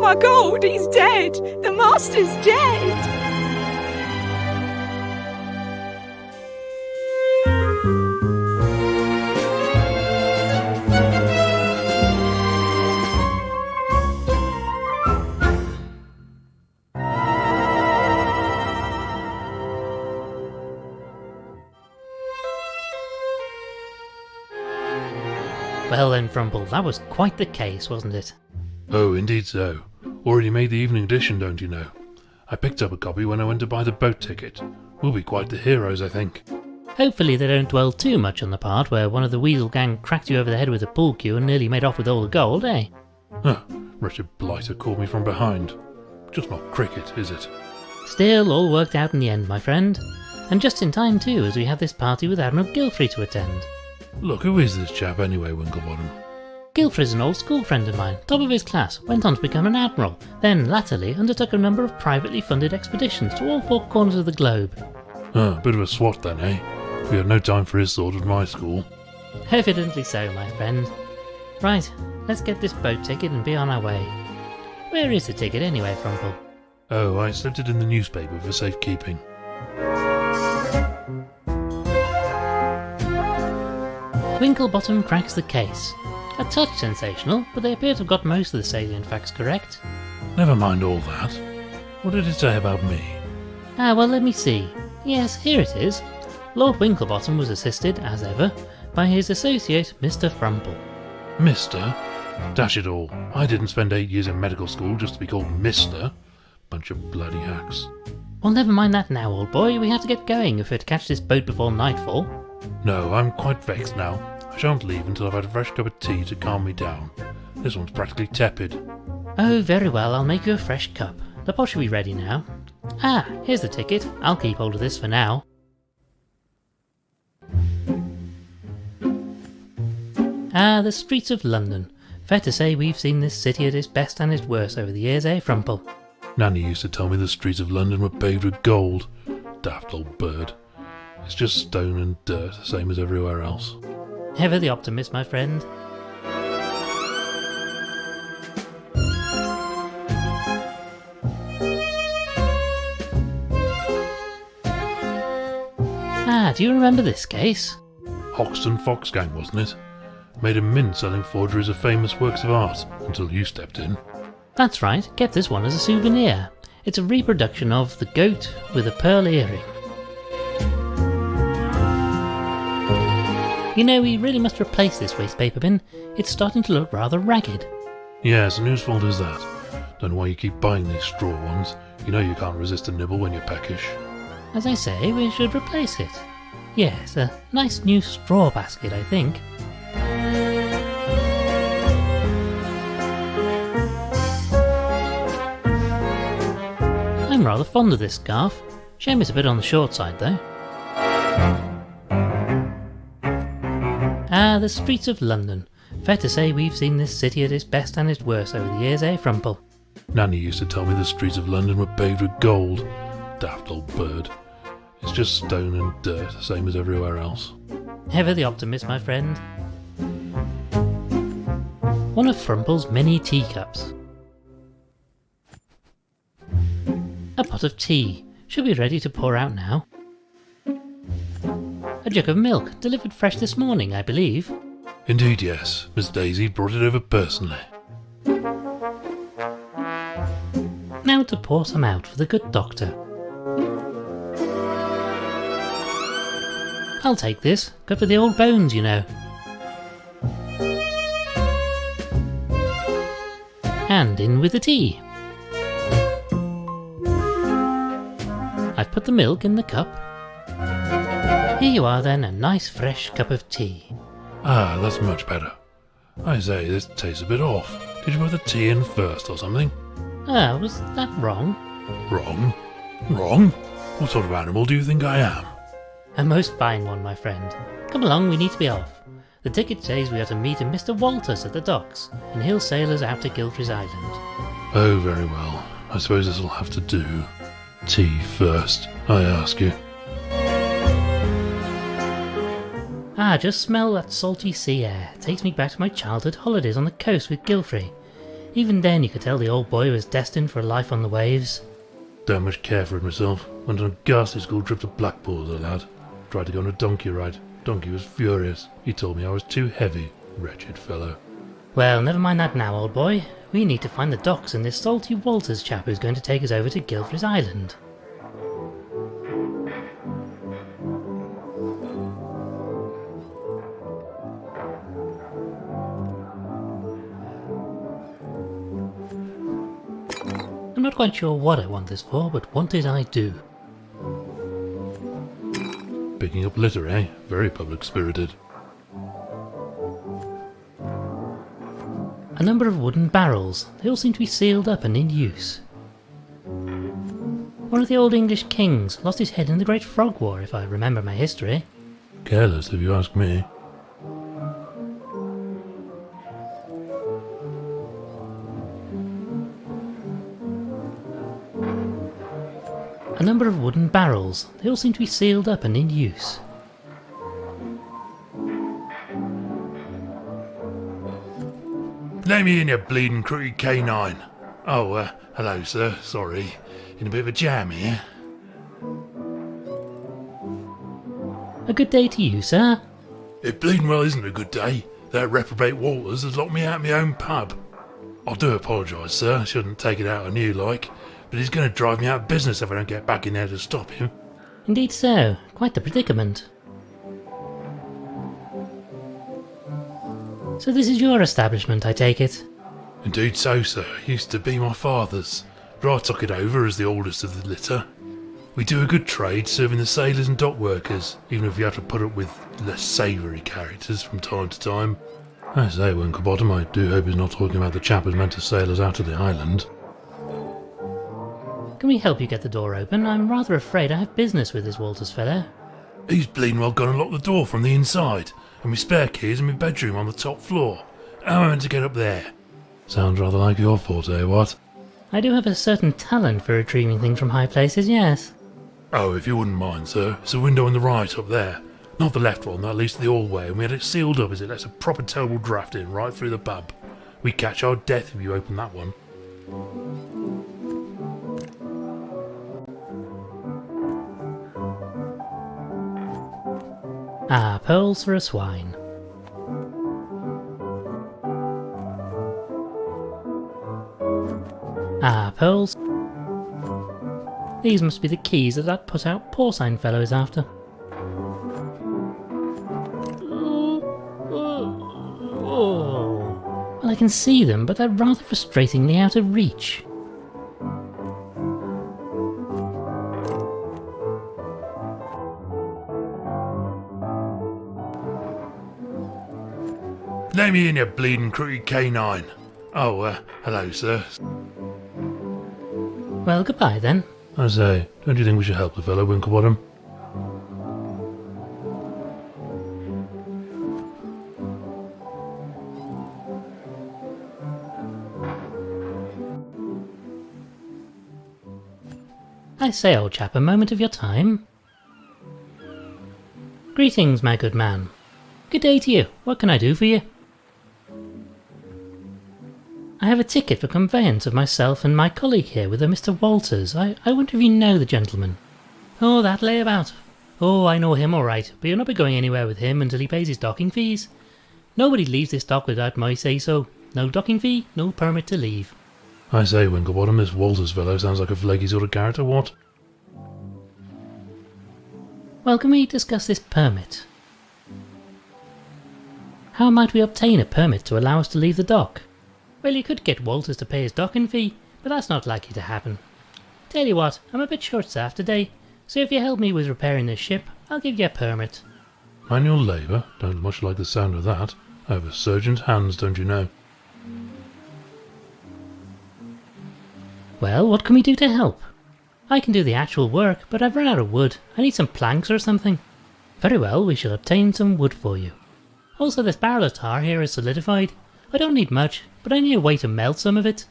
my god, he's dead! The master's dead! Well then, Frumple, that was quite the case, wasn't it? Oh, indeed so. Already made the evening edition, don't you know? I picked up a copy when I went to buy the boat ticket. We'll be quite the heroes, I think. Hopefully they don't dwell too much on the part where one of the Weasel gang cracked you over the head with a pool cue and nearly made off with all the gold, eh? Huh, wretched blighter caught me from behind. Just not cricket, is it? Still, all worked out in the end, my friend. And just in time too, as we have this party with Admiral Gilfrey to attend. Look, who is this chap anyway, Winklebottom? Gilfrey's an old school friend of mine, top of his class, went on to become an admiral, then latterly undertook a number of privately funded expeditions to all four corners of the globe. Bit of a swot then, eh? We had no time for his sort at my school. Evidently so, my friend. Right, let's get this boat ticket and be on our way. Where is the ticket anyway, Frumple? Oh, I slipped it in the newspaper for safekeeping. Winklebottom cracks the case. A touch sensational, but they appear to have got most of the salient facts correct. Never mind all that. What did it say about me? Ah, well, let me see. Yes, here it is. Lord Winklebottom was assisted, as ever, by his associate, Mr. Frumple. Mister? Dash it all. I didn't spend 8 years in medical school just to be called Mister. Bunch of bloody hacks. Well, never mind that now, old boy. We have to get going if we're to catch this boat before nightfall. No, I'm quite vexed now. I shan't leave until I've had a fresh cup of tea to calm me down. This one's practically tepid. Oh, very well. I'll make you a fresh cup. The pot should be ready now. Ah, here's the ticket. I'll keep hold of this for now. Ah, the streets of London. Fair to say we've seen this city at its best and its worst over the years, eh, Frumple? Nanny used to tell me the streets of London were paved with gold. Daft old bird. It's just stone and dirt, same as everywhere else. Ever the optimist, my friend. Ah, do you remember this case? Hoxton Fox Gang, wasn't it? Made a mint selling forgeries of famous works of art, until you stepped in. That's right, kept this one as a souvenir. It's a reproduction of the goat with a pearl earring. You know, we really must replace this waste paper bin. It's starting to look rather ragged. Yes, and whose fault is that? Don't know why you keep buying these straw ones. You know you can't resist a nibble when you're peckish. As I say, we should replace it. Yes, a nice new straw basket, I think. I'm rather fond of this scarf. Shame it's a bit on the short side, though. Ah, the streets of London. Fair to say we've seen this city at its best and its worst over the years, eh, Frumple? Nanny used to tell me the streets of London were paved with gold. Daft old bird. It's just stone and dirt, same as everywhere else. Ever the optimist, my friend. One of Frumple's many teacups. A pot of tea. Should be ready to pour out now. A jug of milk, delivered fresh this morning, I believe. Indeed, yes. Miss Daisy brought it over personally. Now to pour some out for the good doctor. I'll take this. Good for the old bones, you know. And in with the tea. I've put the milk in the cup. Here you are then, a nice fresh cup of tea. Ah, that's much better. I say, this tastes a bit off. Did you put the tea in first or something? Ah, was that wrong? Wrong? Wrong? What sort of animal do you think I am? A most fine one, my friend. Come along, we need to be off. The ticket says we are to meet a Mr. Walters at the docks, and he'll sail us out to Gilfrey's Island. Oh, very well. I suppose this'll have to do. Tea first, I ask you. Ah, just smell that salty sea air. It takes me back to my childhood holidays on the coast with Gilfrey. Even then you could tell the old boy was destined for a life on the waves. Don't much care for it myself. Went on a ghastly school trip to Blackpool as a lad. Tried to go on a donkey ride. Donkey was furious. He told me I was too heavy. Wretched fellow. Well, never mind that now, old boy. We need to find the docks and this salty Walters chap who's going to take us over to Guilford's Island. I'm not quite sure what I want this for, but want it I do. Picking up litter, eh? Very public-spirited. A number of wooden barrels. They all seem to be sealed up and in use. One of the old English kings lost his head in the Great Frog War, if I remember my history. Careless, if you ask me. A number of wooden barrels. They all seem to be sealed up and in use. Let me in, you bleeding crooked K9. Oh, hello, sir. Sorry. In a bit of a jam here. A good day to you, sir. It bleeding well isn't a good day. That reprobate Walters has locked me out of my own pub. I do apologise, sir. I shouldn't take it out on you, like. But he's going to drive me out of business if I don't get back in there to stop him. Indeed so. Quite the predicament. So this is your establishment, I take it? Indeed so, sir. It used to be my father's, but I took it over as the oldest of the litter. We do a good trade serving the sailors and dock workers, even if we have to put up with less savoury characters from time to time. I say, Winklebottom, I do hope he's not talking about the chap who's meant to sail us out of the island. Can we help you get the door open? I'm rather afraid I have business with this Walters fellow. He's bleeding well gone and locked the door from the inside, and my spare keys in my bedroom on the top floor. How am I meant to get up there? Sounds rather like your forte, what? I do have a certain talent for retrieving things from high places, yes. Oh, if you wouldn't mind, sir, it's a window on the right up there. Not the left one, that leads to the hallway, and we had it sealed up as it lets a proper terrible draft in right through the pub. We'd catch our death if you open that one. Ah, pearls for a swine. Ah, pearls. These must be the keys that put-out porcine fellow is after. Well, I can see them, but they're rather frustratingly out of reach. Let me in, you bleeding crooked K9. Oh, hello, sir. Well, goodbye then. I say, don't you think we should help the fellow, Winklebottom? I say, old chap, a moment of your time. Greetings, my good man. Good day to you. What can I do for you? I have a ticket for conveyance of myself and my colleague here with a Mr. Walters. I wonder if you know the gentleman. Oh, that layabout. Oh, I know him all right, but you'll not be going anywhere with him until he pays his docking fees. Nobody leaves this dock without my say-so. No docking fee, no permit to leave. I say, Winklebottom, this Walters fellow sounds like a flaky sort of character, what? Well, can we discuss this permit? How might we obtain a permit to allow us to leave the dock? Well, you could get Walters to pay his docking fee, but that's not likely to happen. Tell you what, I'm a bit short-staffed today, so if you help me with repairing this ship, I'll give you a permit. Manual labour? Don't much like the sound of that. I have a surgeon's hands, don't you know? Well, what can we do to help? I can do the actual work, but I've run out of wood. I need some planks or something. Very well, we shall obtain some wood for you. Also, this barrel of tar here is solidified. I don't need much, but I need a way to melt some of it.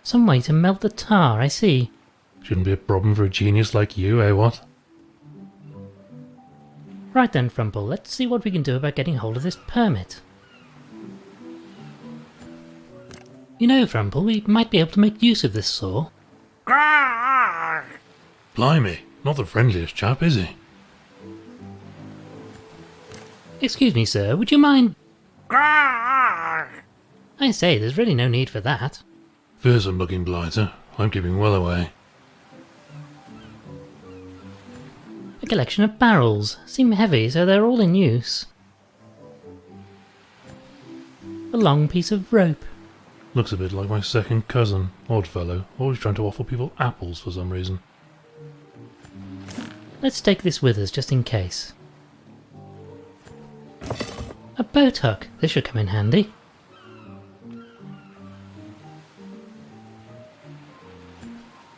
Some way to melt the tar, I see. Shouldn't be a problem for a genius like you, eh, what? Right then, Frumple, let's see what we can do about getting hold of this permit. You know, Frumple, we might be able to make use of this saw. Blimey, not the friendliest chap, is he? Excuse me, sir, would you mind... I say, there's really no need for that. Fearsome looking blighter. I'm keeping well away. A collection of barrels. Seem heavy, so they're all in use. A long piece of rope. Looks a bit like my second cousin. Odd fellow, always trying to offer people apples for some reason. Let's take this with us, just in case. A boat hook. This should come in handy.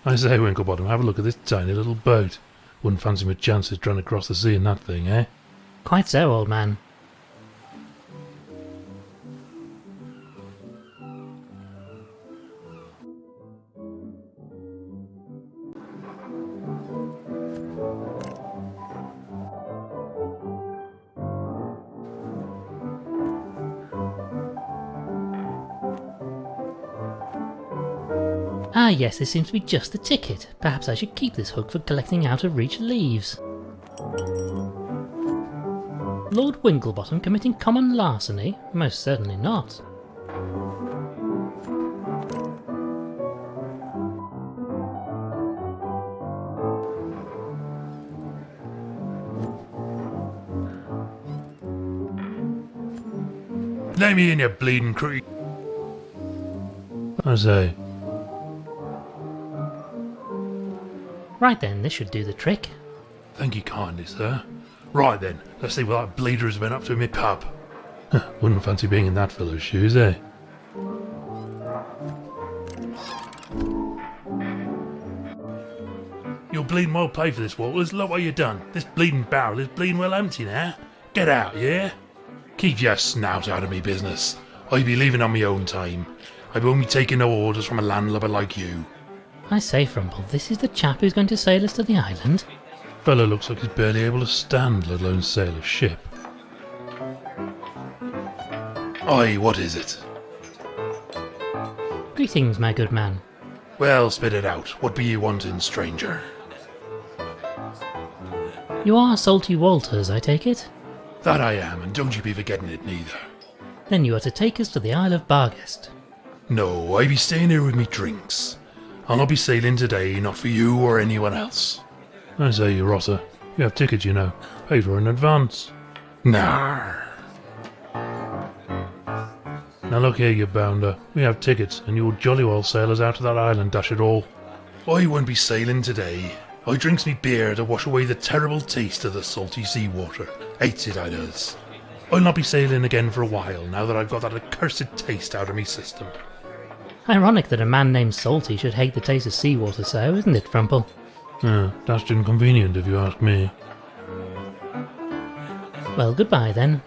I say, Winklebottom, have a look at this tiny little boat. Wouldn't fancy my chances trying to cross the sea in that thing, eh? Quite so, old man. Ah yes, this seems to be just the ticket. Perhaps I should keep this hook for collecting out-of-reach leaves. Lord Winklebottom committing common larceny? Most certainly not. Let me in, you bleeding creep. I say, Right then, this should do the trick. thank you kindly, sir. Right then, let's see what that bleeder has been up to in my pub. Wouldn't fancy being in that fellow's shoes, eh? You're bleeding well played for this, Walters. Look what you done. This bleeding barrel is bleeding well empty now. Get out, yeah? Keep your snout out of me business. I be leaving on my own time. I won't be taking no orders from a landlubber like you. I say, Frumple, this is the chap who's going to sail us to the island? Fellow looks like he's barely able to stand, let alone sail a ship. Aye, what is it? Greetings, my good man. Well, spit it out. What be you wanting, stranger? You are Salty Walters, I take it? That I am, and don't you be forgetting it neither. Then you are to take us to the Isle of Barghest. No, I be staying here with me drinks. I'll not be sailing today, not for you or anyone else. I say, you rotter. You have tickets, you know. Paid for in advance. Nar. Now look here, you bounder. We have tickets, and you'll jolly well sail us out to that island, dash it all. I won't be sailing today. I drinks me beer to wash away the terrible taste of the salty seawater. Hates it, I does. I'll not be sailing again for a while, now that I've got that accursed taste out of me system. Ironic that a man named Salty should hate the taste of seawater so, isn't it, Frumple? Dashed inconvenient if you ask me. Well, goodbye then.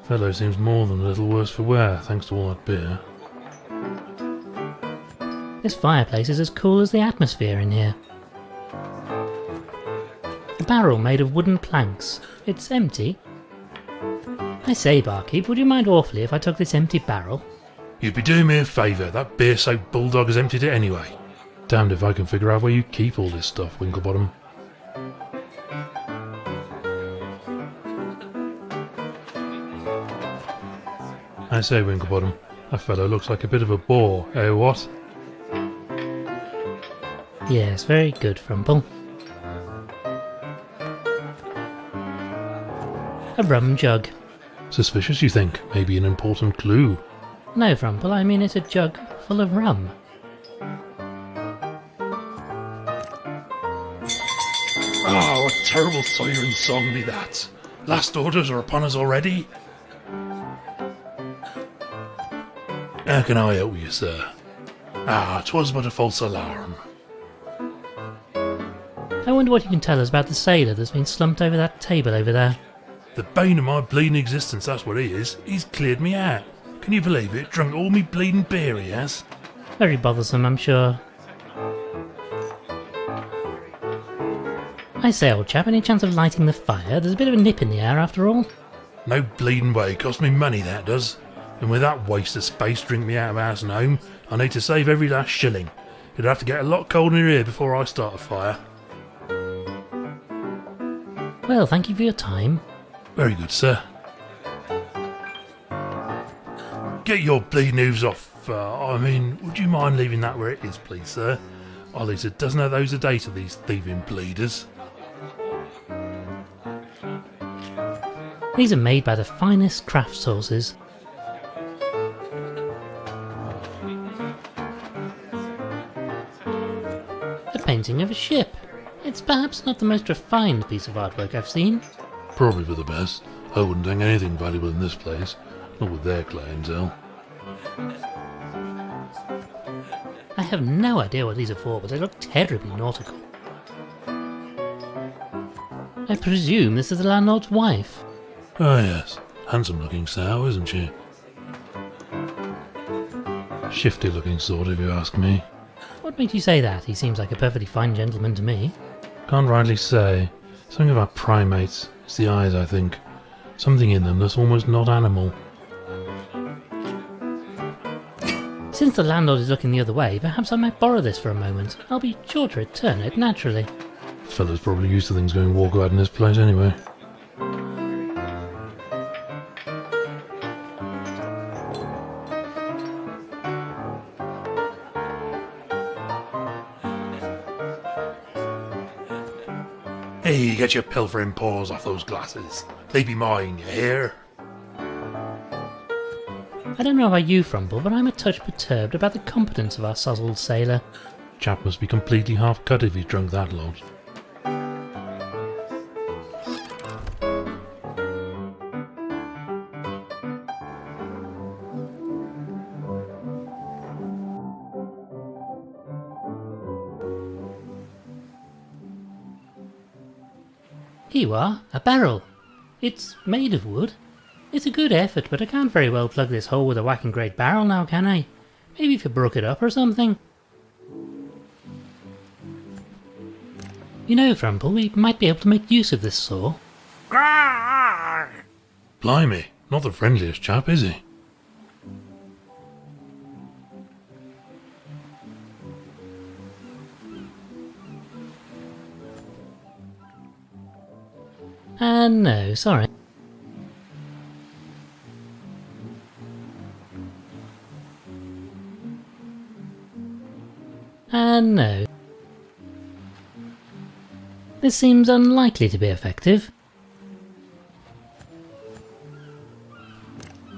Fellow seems more than a little worse for wear, thanks to all that beer. This fireplace is as cool as the atmosphere in here. A barrel made of wooden planks. It's empty. I say, barkeep, would you mind awfully if I took this empty barrel? You'd be doing me a favour, that beer-soaked bulldog has emptied it anyway. Damned if I can figure out where you keep all this stuff, Winklebottom. I say, Winklebottom, that fellow looks like a bit of a bore, eh what? Yes, very good, Frumple. A rum jug. Suspicious, you think? Maybe an important clue. No, Frumple, I mean it's a jug full of rum. Ah, what terrible siren song be that! Last orders are upon us already? How can I help you, sir? Ah, 'twas but a false alarm. I wonder what you can tell us about the sailor that's been slumped over that table over there. The bane of my bleeding existence, that's what he is. He's cleared me out. Can you believe it? Drunk all me bleeding beer he has. Very bothersome, I'm sure. I say, old chap, any chance of lighting the fire? There's a bit of a nip in the air after all. No bleeding way, cost me money that does. And with that waste of space drink me out of house and home, I need to save every last shilling. It'll have to get a lot colder in here before I start a fire. Well, thank you for your time. Very good, sir. Get your bleeding hooves off. Would you mind leaving that where it is, please, sir? Ollie's a dozen of those a day to these thieving bleeders. These are made by the finest craft sauces. A painting of a ship. It's perhaps not the most refined piece of artwork I've seen. Probably for the best. I wouldn't hang anything valuable in this place, not with their clientele. I have no idea what these are for, but they look terribly nautical. I presume this is the landlord's wife. Ah yes, handsome looking sow, isn't she? Shifty looking sort, if you ask me. What makes you say that? He seems like a perfectly fine gentleman to me. Can't rightly say. Something about primates. It's the eyes, I think. Something in them that's almost not animal. Since the landlord is looking the other way, perhaps I might borrow this for a moment. I'll be sure to return it naturally. This fella's probably used to things going walkabout in this place anyway. Hey, get your pilfering paws off those glasses. They be mine, you hear? I don't know about you, Frumple, but I'm a touch perturbed about the competence of our sozzled sailor. Chap must be completely half cut if he's drunk that lot. Here you are, a barrel. It's made of wood. It's a good effort, but I can't very well plug this hole with a whacking great barrel now, can I? Maybe if you broke it up or something. You know, Frumple, we might be able to make use of this saw. Blimey, not the friendliest chap, is he? No, sorry. No. This seems unlikely to be effective.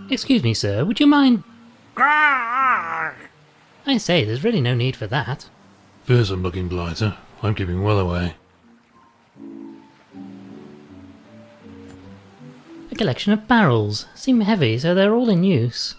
Excuse me, sir, would you mind... I say, there's really no need for that. Fearsome looking blighter. I'm keeping well away. A collection of barrels. Seem heavy, so they're all in use.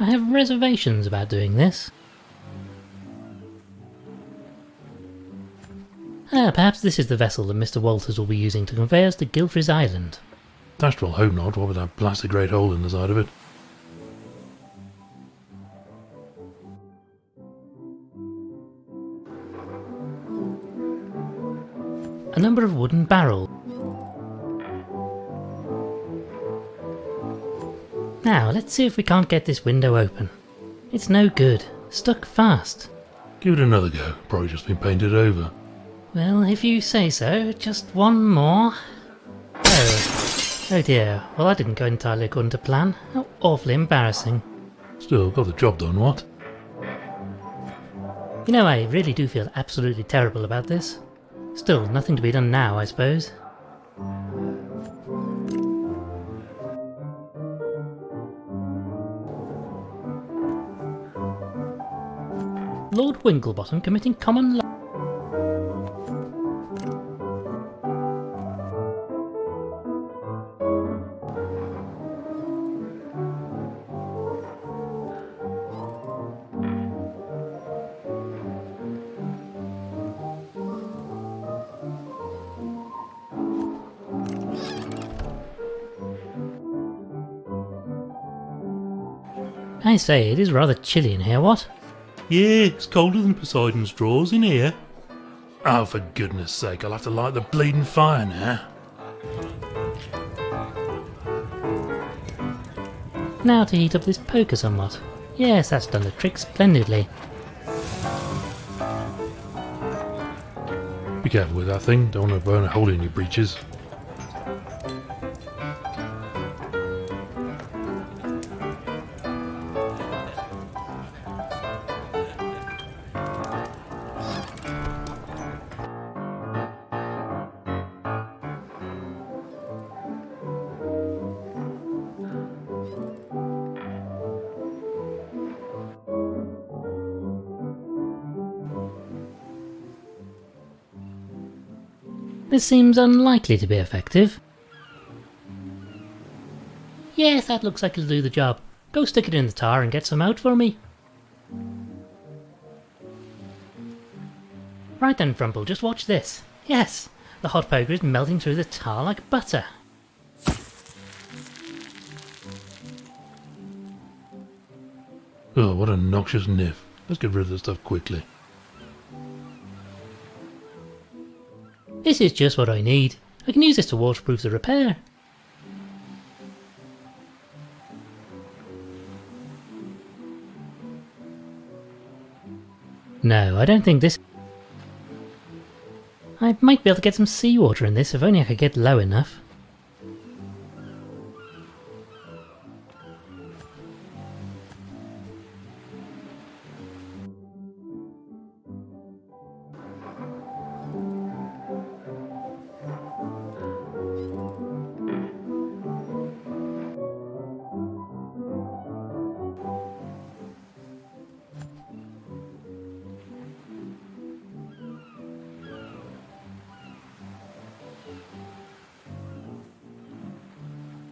I have reservations about doing this. Perhaps this is the vessel that Mr. Walters will be using to convey us to Guilfrey's Island. Dashed well hope not, what with that blasted great hole in the side of it. A number of wooden barrels. Now, let's see if we can't get this window open. It's no good. Stuck fast. Give it another go. Probably just been painted over. Well, if you say so. Just one more. Oh dear. Well, that didn't go entirely according to plan. How awfully embarrassing. Still, got the job done, what? You know, I really do feel absolutely terrible about this. Still, nothing to be done now, I suppose. Lord Winklebottom committing common law. I say, it is rather chilly in here, what? Yeah, it's colder than Poseidon's drawers in here. Oh, for goodness sake, I'll have to light the bleeding fire now. Now to heat up this poker somewhat. Yes, that's done the trick splendidly. Be careful with that thing, don't want to burn a hole in your breeches. This seems unlikely to be effective. Yes, that looks like it'll do the job. Go stick it in the tar and get some out for me. Right then, Frumple, just watch this. Yes, the hot poker is melting through the tar like butter. Oh, what a noxious niff. Let's get rid of the stuff quickly. This is just what I need. I can use this to waterproof the repair. No, I don't think this... I might be able to get some seawater in this if only I could get low enough.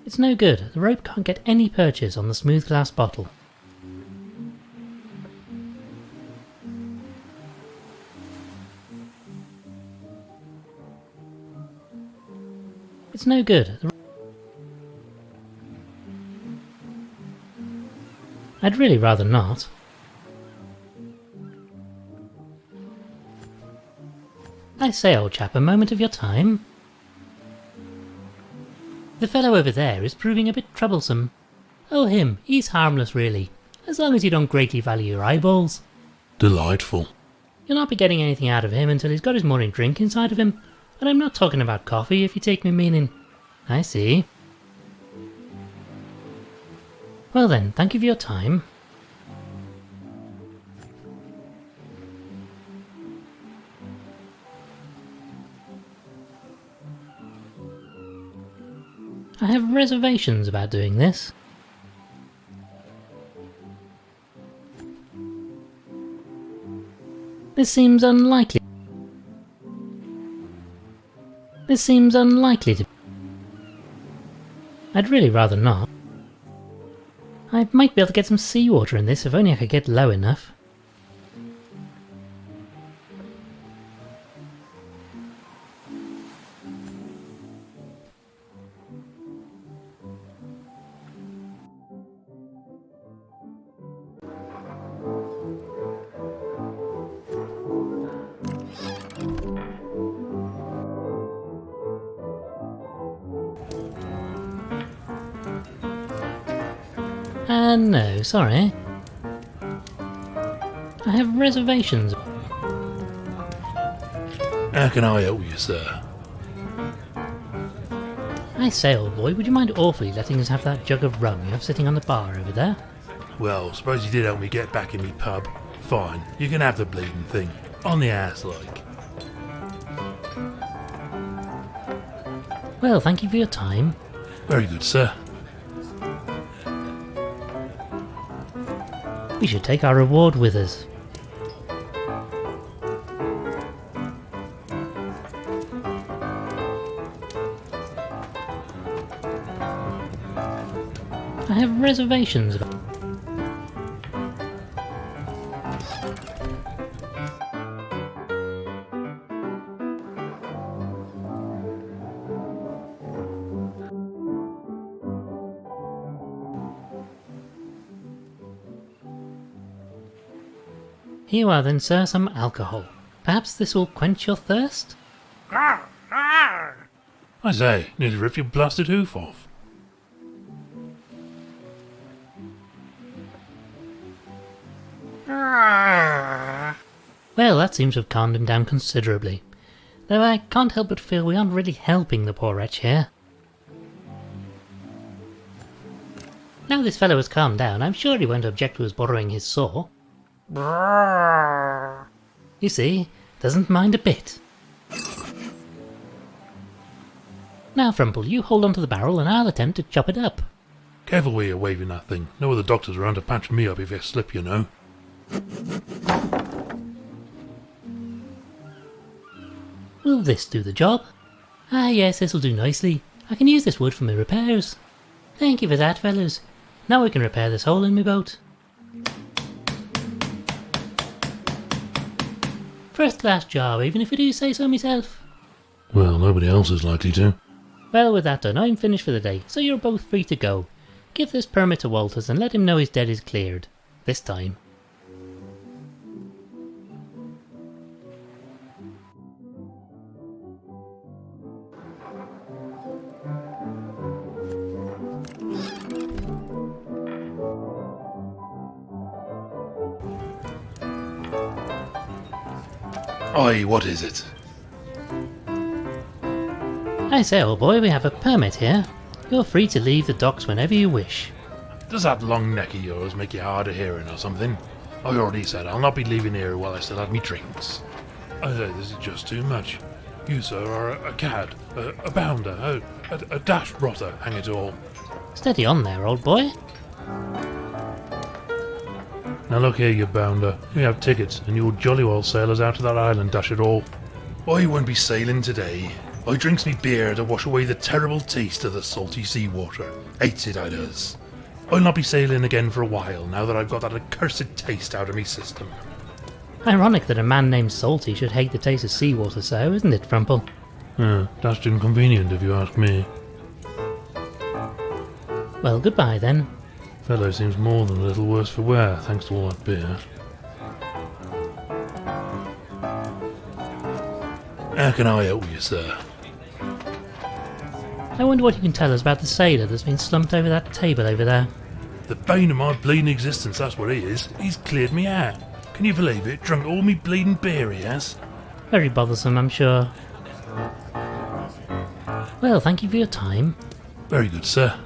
It's no good, the rope can't get any purchase on the smooth glass bottle. It's no good. I'd really rather not. I say, old chap, a moment of your time. The fellow over there is proving a bit troublesome. Oh him, he's harmless really, as long as you don't greatly value your eyeballs. Delightful. You'll not be getting anything out of him until he's got his morning drink inside of him, and I'm not talking about coffee if you take my meaning. I see. Well then, thank you for your time. I have reservations about doing this. This seems unlikely. This seems unlikely to... I'd really rather not. I might be able to get some seawater in this if only I could get low enough. No, sorry. I have reservations. How can I help you, sir? I say, old boy, would you mind awfully letting us have that jug of rum you have sitting on the bar over there? Well, suppose you did help me get back in me pub. Fine, you can have the bleeding thing. On the ass, like. Well, thank you for your time. Very good, sir. We should take our reward with us. I have reservations about... Here you are then, sir, some alcohol. Perhaps this will quench your thirst? I say, nearly ripped your blasted hoof off. Well, that seems to have calmed him down considerably. Though I can't help but feel we aren't really helping the poor wretch here. Now this fellow has calmed down, I'm sure he won't object to us borrowing his saw. You see, doesn't mind a bit. Now Frumple, you hold onto the barrel and I'll attempt to chop it up. Careful where you're waving that thing. No other doctors around to patch me up if you slip, you know. Will this do the job? Ah yes, this'll do nicely. I can use this wood for my repairs. Thank you for that, fellas. Now we can repair this hole in my boat. First class job, even if I do say so myself. Well, nobody else is likely to. Well, with that done, I'm finished for the day, so you're both free to go. Give this permit to Walters and let him know his debt is cleared. This time. Oi, what is it? I say, old boy, we have a permit here. You're free to leave the docks whenever you wish. Does that long neck of yours make you hard of hearing or something? I already said I'll not be leaving here while I still have me drinks. I say this is just too much. You, sir, are a cad, a bounder, a dash rotter, hang it all. Steady on there, old boy. Now look here, you bounder. We have tickets, and you'll jolly well sail us out to that island, dash it all. I won't be sailing today. I drinks me beer to wash away the terrible taste of the salty seawater. Hates it, I does. I'll not be sailing again for a while, now that I've got that accursed taste out of me system. Ironic that a man named Salty should hate the taste of seawater so, isn't it, Frumple? That's inconvenient if you ask me. Well, goodbye then. Fellow seems more than a little worse for wear, thanks to all that beer. How can I help you, sir? I wonder what you can tell us about the sailor that's been slumped over that table over there. The bane of my bleeding existence, that's what he is. He's cleared me out. Can you believe it? Drunk all me bleeding beer, he has. Very bothersome, I'm sure. Well, thank you for your time. Very good, sir.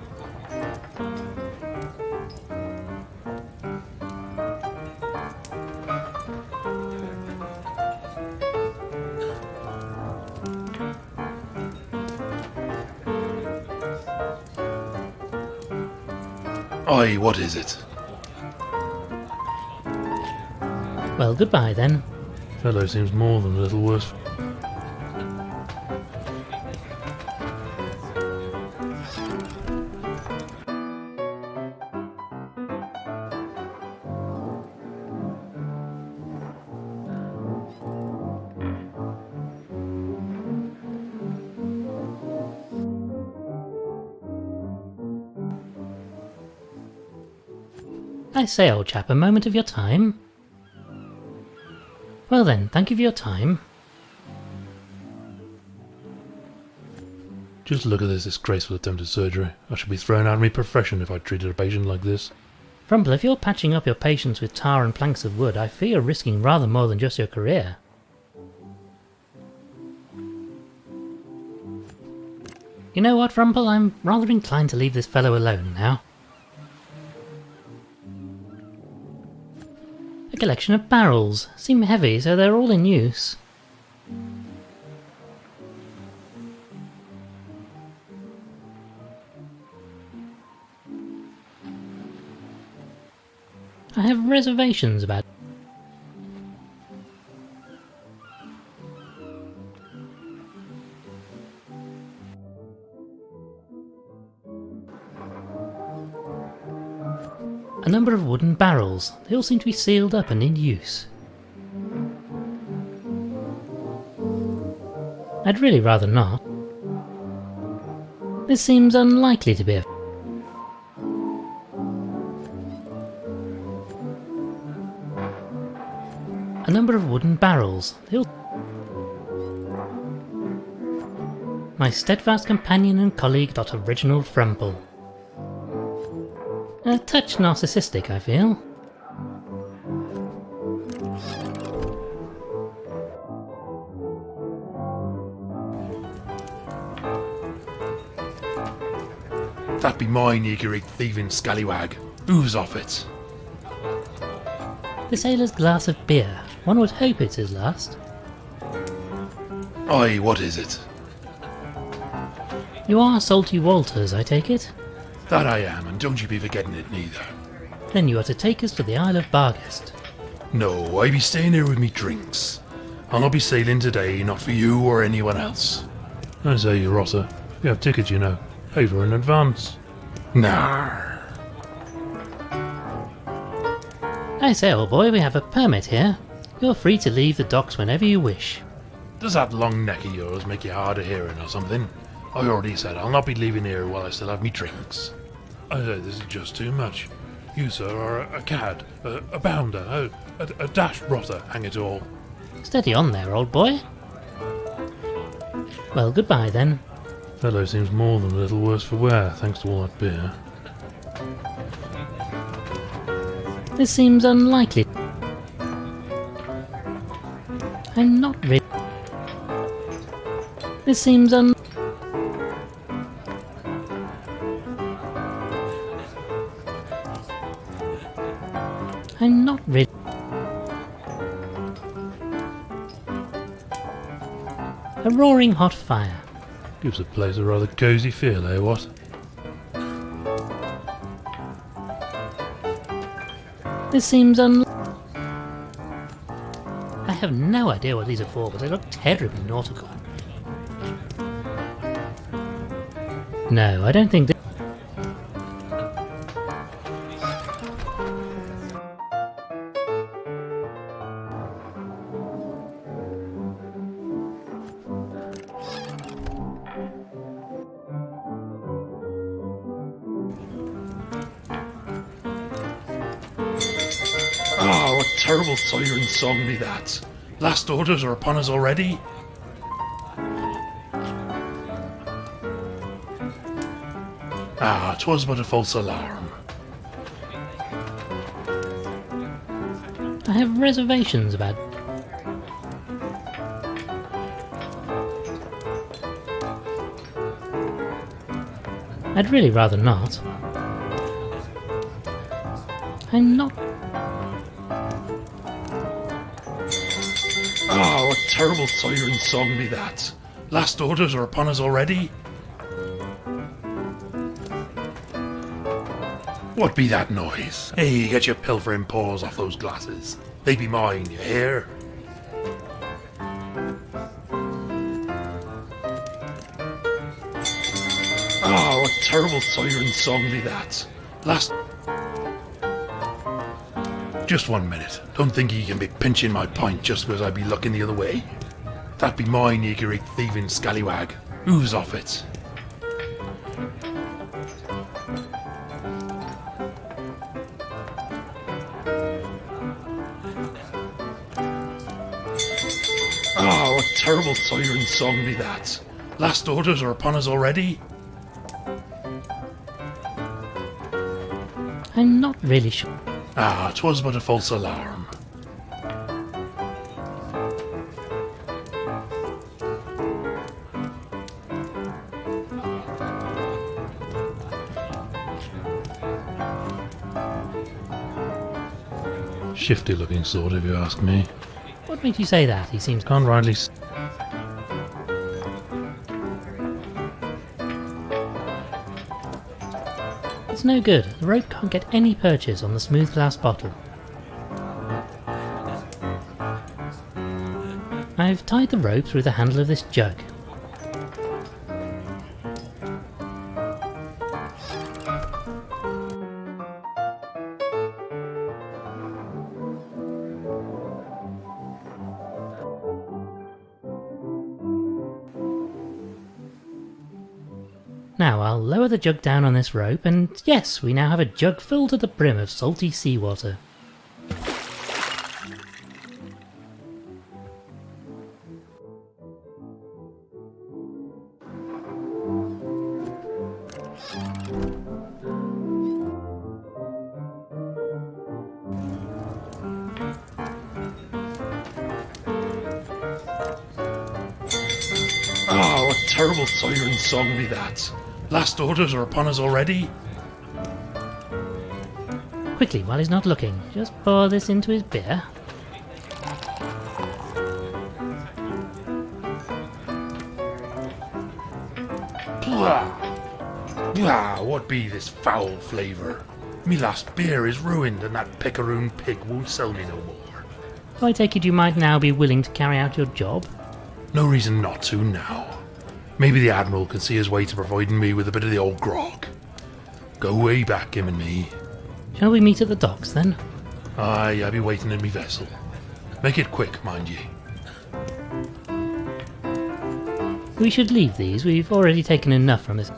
Oi, what is it? Well, goodbye then. Fellow seems more than a little worse. I say, old chap, a moment of your time. Well then, thank you for your time. Just look at this disgraceful attempted surgery. I should be thrown out of my profession if I treated a patient like this. Frumple, if you're patching up your patients with tar and planks of wood, I fear you're risking rather more than just your career. You know what, Frumple, I'm rather inclined to leave this fellow alone now. A collection of barrels. Seem heavy, so they're all in use. I have reservations about... a number of wooden barrels. They all seem to be sealed up and in use. I'd really rather not. This seems unlikely to be a... a number of wooden barrels. My steadfast companion and colleague Reginald Frumple. A touch narcissistic, I feel. That be mine, you great thieving scallywag. Who's off it? The sailor's glass of beer. One would hope it's his last. Aye, what is it? You are Salty Walters, I take it? That I am, and don't you be forgetting it neither. Then you are to take us to the Isle of Barghest. No, I be staying here with me drinks. I'll not be sailing today, not for you or anyone else. I say, you rotter. You have tickets, you know. Pay for in advance. Nah. I say, old boy, we have a permit here. You're free to leave the docks whenever you wish. Does that long neck of yours make you hard of hearing or something? I already said I'll not be leaving here while I still have me drinks. I say this is just too much. You, sir, are a cad, a bounder, a dash rotter, hang it all. Steady on there, old boy. Well, goodbye then. Fellow seems more than a little worse for wear, thanks to all that beer. This seems unlikely. I'm not really. This seems I'm not really. A roaring hot fire. Gives the place a rather cosy feel, eh, what? This seems I have no idea what these are for, but they look terribly nautical. No, I don't think this. Ah, what terrible siren song be that. Last orders are upon us already? Ah, 'twas but a false alarm. I have reservations about. I'd really rather not. I'm not. Ah, what terrible siren song be that. Last orders are upon us already? What be that noise? Hey, get your pilfering paws off those glasses. They be mine, you hear? Ah, what terrible siren song be that. Last... Just 1 minute. Don't think ye can be pinching my pint just because I be looking the other way. That be mine, ye great thieving scallywag. Who's off it? Ah, what terrible siren song be that. Last orders are upon us already? I'm not really sure. Ah, 'twas but a false alarm. Shifty looking sort, if you ask me. What makes you say that? He seems. Can't rightly It's no good. The rope can't get any purchase on the smooth glass bottle. I've tied the rope through the handle of this jug. Now I'll lower the jug down on this rope, and yes, we now have a jug filled to the brim of salty seawater. Ah, what terrible siren song be that? Last orders are upon us already? Quickly, while he's not looking, just pour this into his beer. Blah, what be this foul flavour? Me last beer is ruined and that picaroon pig won't sell me no more. So I take it you might now be willing to carry out your job? No reason not to now. Maybe the Admiral can see his way to providing me with a bit of the old grog. Go way back, him and me. Shall we meet at the docks then? Aye, I be waiting in me vessel. Make it quick, mind ye. We should leave these, we've already taken enough from this.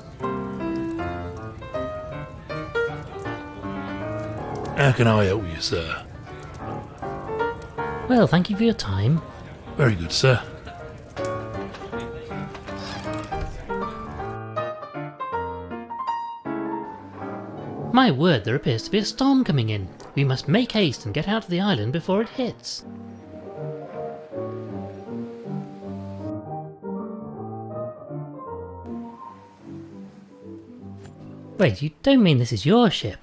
How can I help you, sir? Well, thank you for your time. Very good, sir. My word, there appears to be a storm coming in. We must make haste and get out of the island before it hits. Wait, you don't mean this is your ship?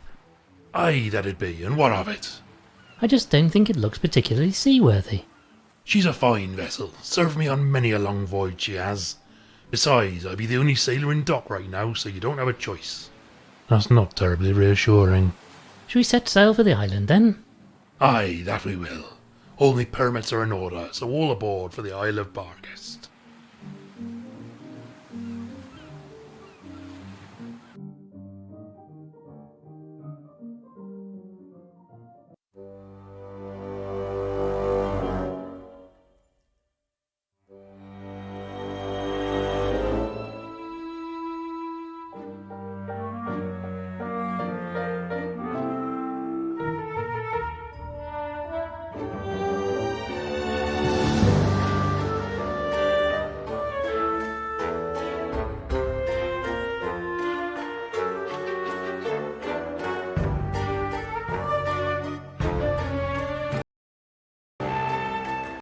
Aye, that'd be, and what of it? I just don't think it looks particularly seaworthy. She's a fine vessel. Served me on many a long voyage, she has. Besides, I be the only sailor in dock right now, so you don't have a choice. That's not terribly reassuring. Shall we set sail for the island then? Aye, that we will. All me permits are in order, so all aboard for the Isle of Barkest.